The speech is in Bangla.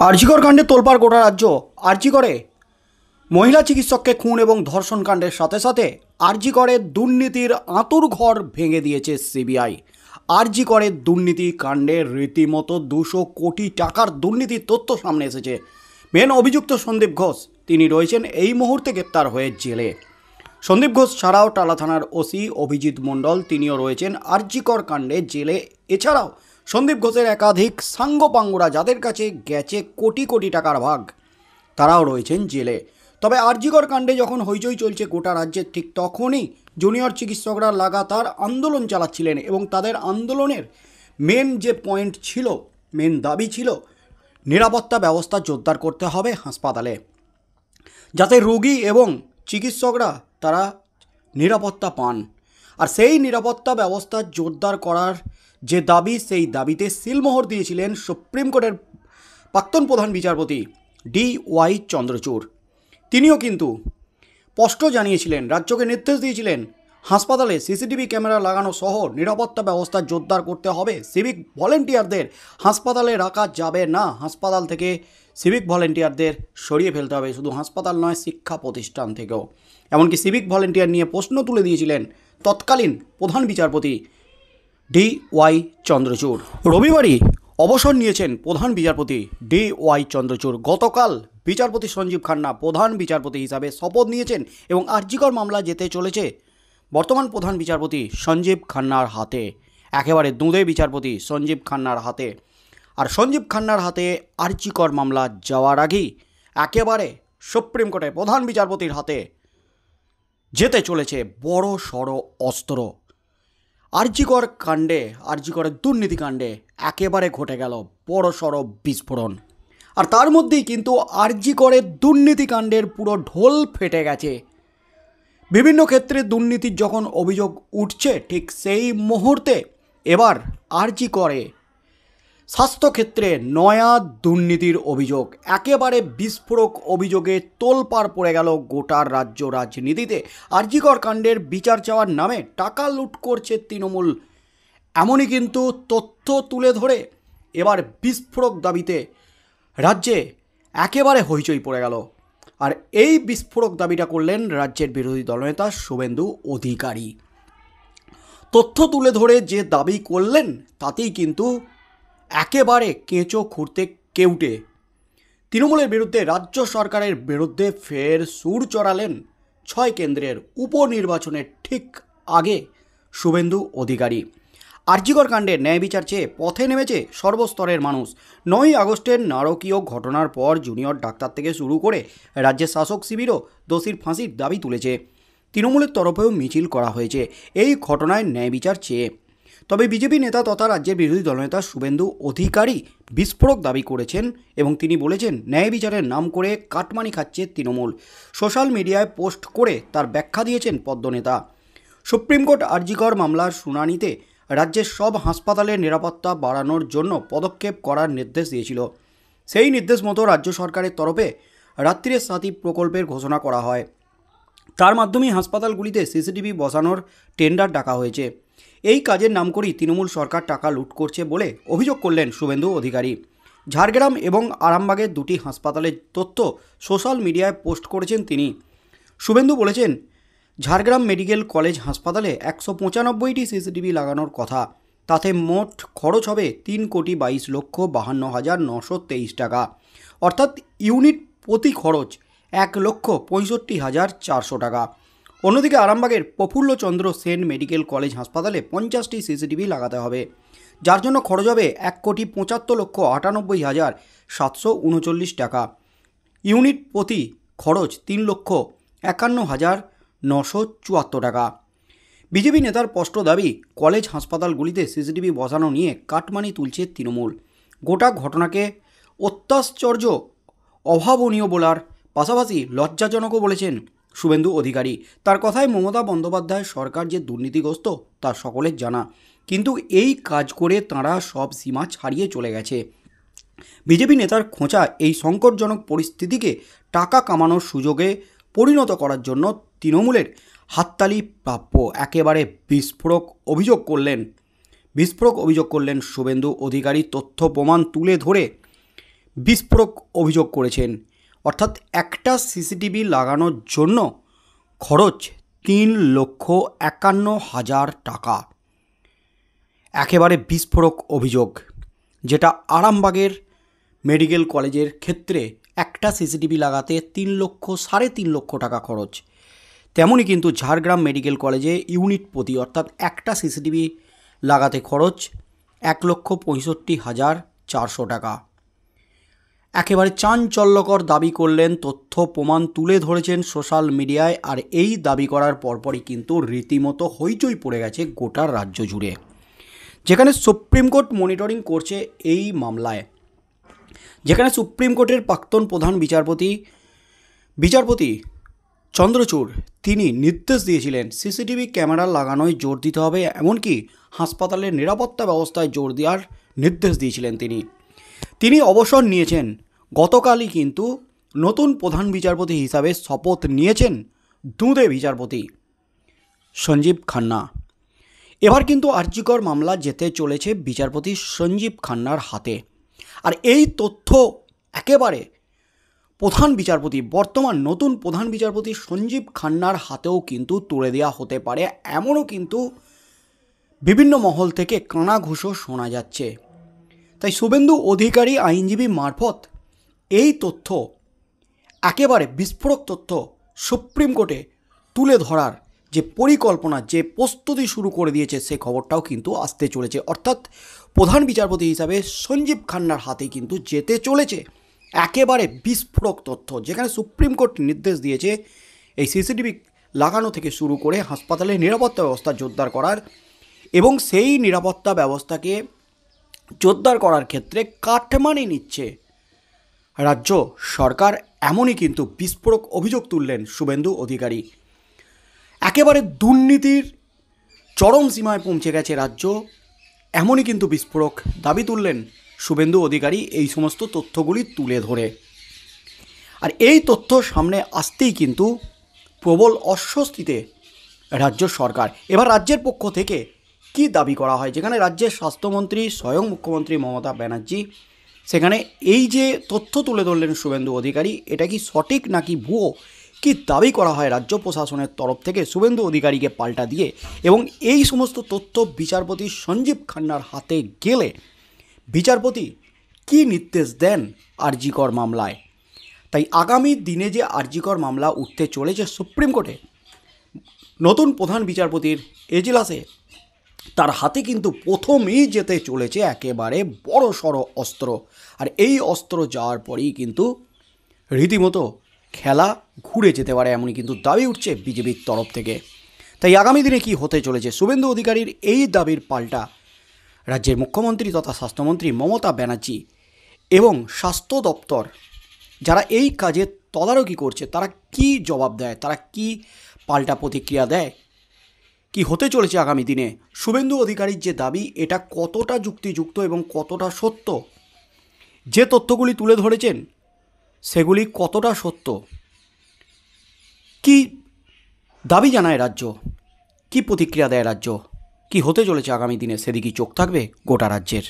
আরজিকর কাণ্ডে তোলপাড় গোটা রাজ্য। আরজিকরে মহিলা চিকিৎসককে খুন এবং ধর্ষণ কাণ্ডের সাথে সাথে আরজিকরের দুর্নীতির আঁতুড়ঘর ভেঙে দিয়েছে সিবিআই। আরজিকরের দুর্নীতি কাণ্ডে রীতিমতো 200 কোটি টাকার দুর্নীতির তথ্য সামনে এসেছে। মেন অভিযুক্ত সন্দীপ ঘোষ তিনি রয়েছেন এই মুহূর্তে গ্রেপ্তার হয়ে জেলে। সন্দীপ ঘোষ ছাড়াও টালা থানার ওসি অভিজিৎ মণ্ডল তিনিও রয়েছেন আরজিকর কাণ্ডে জেলে। এছাড়াও সন্দীপ ঘোষের একাধিক সাঙ্গপাঙ্গরা যাদের কাছে গেছে কোটি কোটি টাকার ভাগ, তারাও রয়েছেন জেলে। তবে আরজিকর কাণ্ডে যখন হইচই চলছে গোটা রাজ্যে, ঠিক তখনই জুনিয়র চিকিৎসকরা লাগাতার আন্দোলন চালাচ্ছিলেন এবং তাদের আন্দোলনের মেন যে পয়েন্ট ছিল, মেন দাবি ছিল নিরাপত্তা ব্যবস্থা জোরদার করতে হবে হাসপাতালে, যাতে রোগী এবং চিকিৎসকরা তারা নিরাপত্তা পান। আর সেই নিরাপত্তা ব্যবস্থা জোরদার করার যে দাবি, সেই দাবিতে সিলমোহর দিয়েছিলেন সুপ্রিম কোর্টের প্রাক্তন প্রধান বিচারপতি DY চন্দ্রচূড়। তিনিও কিন্তু স্পষ্ট জানিয়েছিলেন, রাজ্যকে নির্দেশ দিয়েছিলেন হাসপাতালে সিসিটিভি ক্যামেরা লাগানো সহ নিরাপত্তা ব্যবস্থা জোরদার করতে হবে। সিভিক ভলেন্টিয়ারদের হাসপাতালে রাখা যাবে না, হাসপাতাল থেকে সিভিক ভলেন্টিয়ারদের সরিয়ে ফেলতে হবে। শুধু হাসপাতাল নয়, শিক্ষা প্রতিষ্ঠান থেকেও। এমনকি সিভিক ভলেন্টিয়ার নিয়ে প্রশ্ন তুলে দিয়েছিলেন তৎকালীন প্রধান বিচারপতি DY চন্দ্রচূড়। রবিবারই অবসর নিয়েছেন প্রধান বিচারপতি DY চন্দ্রচূড়। গতকাল বিচারপতি সঞ্জীব খান্না প্রধান বিচারপতি হিসাবে শপথ নিয়েছেন এবং আরজিকর মামলা যেতে চলেছে বর্তমান প্রধান বিচারপতি সঞ্জীব খান্নার হাতে। একেবারে দুঁদে বিচারপতি সঞ্জীব খান্নার হাতে। আর সঞ্জীব খান্নার হাতে আরজিকর মামলা যাওয়ার আগেই একেবারে সুপ্রিম কোর্টের প্রধান বিচারপতির হাতে যেতে চলেছে বড় সড় অস্ত্র। আরজিকর কাণ্ডে, আরজিকরের দুর্নীতি কাণ্ডে একেবারে ঘটে গেল বড় সড় বিস্ফোরণ। আর তার মধ্যেই কিন্তু আরজিকরের দুর্নীতি কাণ্ডের পুরো ঢোল ফেটে গেছে। বিভিন্ন ক্ষেত্রে দুর্নীতির যখন অভিযোগ উঠছে, ঠিক সেই মুহূর্তে এবার আরজিকরে স্বাস্থ্যক্ষেত্রে নয়া দুর্নীতির অভিযোগ, একেবারে বিস্ফোরক অভিযোগে তোলপাড় পড়ে গেল গোটা রাজ্য রাজনীতিতে। আরজিকর কাণ্ডের বিচার চাওয়ার নামে টাকা লুট করছে তৃণমূল, এমনই কিন্তু তথ্য তুলে ধরে এবার বিস্ফোরক দাবিতে রাজ্যে একেবারে হইচই পড়ে গেল। আর এই বিস্ফোরক দাবিটা করলেন রাজ্যের বিরোধী দলনেতা শুভেন্দু অধিকারী। তথ্য তুলে ধরে যে দাবি করলেন তাতেই কিন্তু একেবারে কেঁচো খুঁড়তে কেউটে তৃণমূলের বিরুদ্ধে, রাজ্য সরকারের বিরুদ্ধে ফের সুর চড়ালেন 6 কেন্দ্রের উপনির্বাচনের ঠিক আগে শুভেন্দু অধিকারী। আরজিকর কাণ্ডের ন্যায় বিচার চেয়ে পথে নেমেছে সর্বস্তরের মানুষ। 9ই আগস্টের নারকীয় ঘটনার পর জুনিয়র ডাক্তার থেকে শুরু করে রাজ্যের শাসক শিবিরও দোষীর ফাঁসির দাবি তুলেছে। তৃণমূলের তরফেও মিছিল করা হয়েছে এই ঘটনায় ন্যায় বিচার চেয়ে। তবে বিজেপি নেতা তথা রাজ্যের বিরোধী দলনেতা শুভেন্দু অধিকারী বিস্ফোরক দাবি করেছেন এবং তিনি বলেছেন, ন্যায় বিচারের নাম করে কাটমানি খাচ্ছে তৃণমূল। সোশ্যাল মিডিয়ায় পোস্ট করে তার ব্যাখ্যা দিয়েছেন পদ্মনেতা। সুপ্রিম কোর্ট আরজিকর মামলার শুনানিতে রাজ্যের সব হাসপাতালের নিরাপত্তা বাড়ানোর জন্য পদক্ষেপ করার নির্দেশ দিয়েছিল। সেই নির্দেশ মতো রাজ্য সরকারের তরফে রাত্রির সাথী প্রকল্পের ঘোষণা করা হয়। তার মাধ্যমেই হাসপাতালগুলিতে সিসিটিভি বসানোর টেন্ডার ডাকা হয়েছে। এই কাজের নাম করেই তৃণমূল সরকার টাকা লুট করছে বলে অভিযোগ করলেন শুভেন্দু অধিকারী। ঝাড়গ্রাম এবং আরামবাগের 2টি হাসপাতালের তথ্য সোশ্যাল মিডিয়ায় পোস্ট করেছেন তিনি। শুভেন্দু বলেছেন, ঝাড়গ্রাম মেডিকেল কলেজ হাসপাতালে 195টি সিসিটিভি লাগানোর কথা। তাতে মোট খরচ হবে 3,22,52,923 টাকা, অর্থাৎ ইউনিট প্রতি খরচ 1,65,400 টাকা। অন্যদিকে আরামবাগের প্রফুল্লচন্দ্র সেন মেডিকেল কলেজ হাসপাতালে 50টি সিসিটিভি লাগাতে হবে, যার জন্য খরচ হবে 1,75,98,739 টাকা। ইউনিট প্রতি খরচ 3,51,974 টাকা। বিজেপি নেতার স্পষ্ট দাবি, কলেজ হাসপাতালগুলিতে সিসিটিভি বসানো নিয়ে কাটমানি তুলছে তৃণমূল। গোটা ঘটনাকে অত্যাশ্চর্য, অভাবনীয় বলার পাশাপাশি লজ্জাজনকও বলেছেন শুভেন্দু অধিকারী। তার কথায় মমতা বন্দ্যোপাধ্যায় সরকার যে দুর্নীতিগ্রস্ত তা সকলের জানা, কিন্তু এই কাজ করে তাঁরা সব সীমা ছাড়িয়ে চলে গেছে। বিজেপি নেতার খোঁচা এই সংকটজনক পরিস্থিতিকে টাকা কামানোর সুযোগে পরিণত করার জন্য তৃণমূলের হাততালি প্রাপ্য। একেবারে বিস্ফোরক অভিযোগ করলেন শুভেন্দু অধিকারী। তথ্য প্রমাণ তুলে ধরে বিস্ফোরক অভিযোগ করেছেন। অর্থাৎ একটা সিসিটিভি লাগানোর জন্য খরচ 3,51,000 টাকা। একেবারে বিস্ফোরক অভিযোগ, যেটা আরামবাগের মেডিকেল কলেজের ক্ষেত্রে একটা সিসিটিভি লাগাতে 3,00,000 টাকা খরচ। তেমনই কিন্তু ঝাড়গ্রাম মেডিকেল কলেজে ইউনিট প্রতি অর্থাৎ একটা সিসিটিভি লাগাতে খরচ 1,65,400 টাকা। একেবারে চাঞ্চল্যকর দাবি করলেন, তথ্য প্রমাণ তুলে ধরেছেন সোশ্যাল মিডিয়ায়। আর এই দাবি করার পরপরই কিন্তু রীতিমতো হইচই পড়ে গেছে গোটা রাজ্য জুড়ে, যেখানে সুপ্রিম কোর্ট মনিটরিং করছে এই মামলায়। যেখানে সুপ্রিম কোর্টের প্রাক্তন প্রধান বিচারপতি চন্দ্রচূড় তিনি নির্দেশ দিয়েছিলেন সিসিটিভি ক্যামেরা লাগানোয় জোর দিতে হবে, এমনকি হাসপাতালের নিরাপত্তা ব্যবস্থায় জোর দেওয়ার নির্দেশ দিয়েছিলেন তিনি অবসর নিয়েছেন। গতকালই কিন্তু নতুন প্রধান বিচারপতি হিসাবে শপথ নিয়েছেন দুঁদে বিচারপতি সঞ্জীব খান্না। এবার কিন্তু আরজিকর মামলা যেতে চলেছে বিচারপতি সঞ্জীব খান্নার হাতে। আর এই তথ্য একেবারে বর্তমান নতুন প্রধান বিচারপতি সঞ্জীব খান্নার হাতেও কিন্তু তুলে দেওয়া হতে পারে, এমনও কিন্তু বিভিন্ন মহল থেকে কানাঘুষো শোনা যাচ্ছে। তাই শুভেন্দু অধিকারী আইনজীবী মারফত এই তথ্য, একেবারে বিস্ফোরক তথ্য সুপ্রিম কোর্টে তুলে ধরার যে পরিকল্পনা, যে প্রস্তুতি শুরু করে দিয়েছে, সে খবরটাও কিন্তু আসতে চলেছে। অর্থাৎ প্রধান বিচারপতি হিসাবে সঞ্জীব খান্নার হাতে কিন্তু যেতে চলেছে একেবারে বিস্ফোরক তথ্য, যেখানে সুপ্রিম কোর্ট নির্দেশ দিয়েছে এই সিসিটিভি লাগানো থেকে শুরু করে হাসপাতালের নিরাপত্তা ব্যবস্থা জোরদার করার, এবং সেই নিরাপত্তা ব্যবস্থাকে জোরদার করার ক্ষেত্রে কাটমানি নিচ্ছে রাজ্য সরকার। এমনই কিন্তু বিস্ফোরক অভিযোগ তুললেন শুভেন্দু অধিকারী। একেবারে দুর্নীতির চরম সীমায় পৌঁছে গেছে রাজ্য, এমনই কিন্তু বিস্ফোরক দাবি তুললেন শুভেন্দু অধিকারী এই সমস্ত তথ্যগুলি তুলে ধরে। আর এই তথ্য সামনে আসতেই কিন্তু প্রবল অস্বস্তিতে রাজ্য সরকার। এবার রাজ্যের পক্ষ থেকে কি দাবি করা হয়, যেখানে রাজ্যের স্বাস্থ্যমন্ত্রী স্বয়ং মুখ্যমন্ত্রী মমতা ব্যানার্জি সেখানে এই যে তথ্য তুলে ধরলেন শুভেন্দু অধিকারী, এটা কি সঠিক নাকি ভুয়ো, কি দাবি করা হয় রাজ্য প্রশাসনের তরফ থেকে শুভেন্দু অধিকারীকে পাল্টা দিয়ে, এবং এই সমস্ত তথ্য বিচারপতি সঞ্জীব খান্নার হাতে গেলে বিচারপতি কি নির্দেশ দেন আরজিকর মামলায়। তাই আগামী দিনে যে আরজিকর মামলা উঠতে চলেছে সুপ্রিম কোর্টে নতুন প্রধান বিচারপতির এজলাসে, তার হাতে কিন্তু প্রথমেই যেতে চলেছে একেবারে বড় সড়ো অস্ত্র। আর এই অস্ত্র যাওয়ার পরেই কিন্তু রীতিমতো খেলা ঘুরে যেতে পারে, এমনই কিন্তু দাবি উঠছে বিজেপির তরফ থেকে। তাই আগামী দিনে কি হতে চলেছে, শুভেন্দু অধিকারীর এই দাবির পাল্টা রাজ্যের মুখ্যমন্ত্রী তথা স্বাস্থ্যমন্ত্রী মমতা ব্যানার্জি এবং স্বাস্থ্য দপ্তর যারা এই কাজে তদারকি করছে, তারা কি জবাব দেয়, তারা কি পাল্টা প্রতিক্রিয়া দেয়, কি হতে চলেছে আগামী দিনে। শুভেন্দু অধিকারীর যে দাবি, এটা কতটা যুক্তিযুক্ত এবং কতটা সত্য, যে তথ্যগুলি তুলে ধরেছেন সেগুলি কতটা সত্য, কি দাবি জানায় রাজ্য, কি প্রতিক্রিয়া দেয় রাজ্য, কি হতে চলেছে আগামী দিনে, সেদিকেই চোখ থাকবে গোটা রাজ্যের।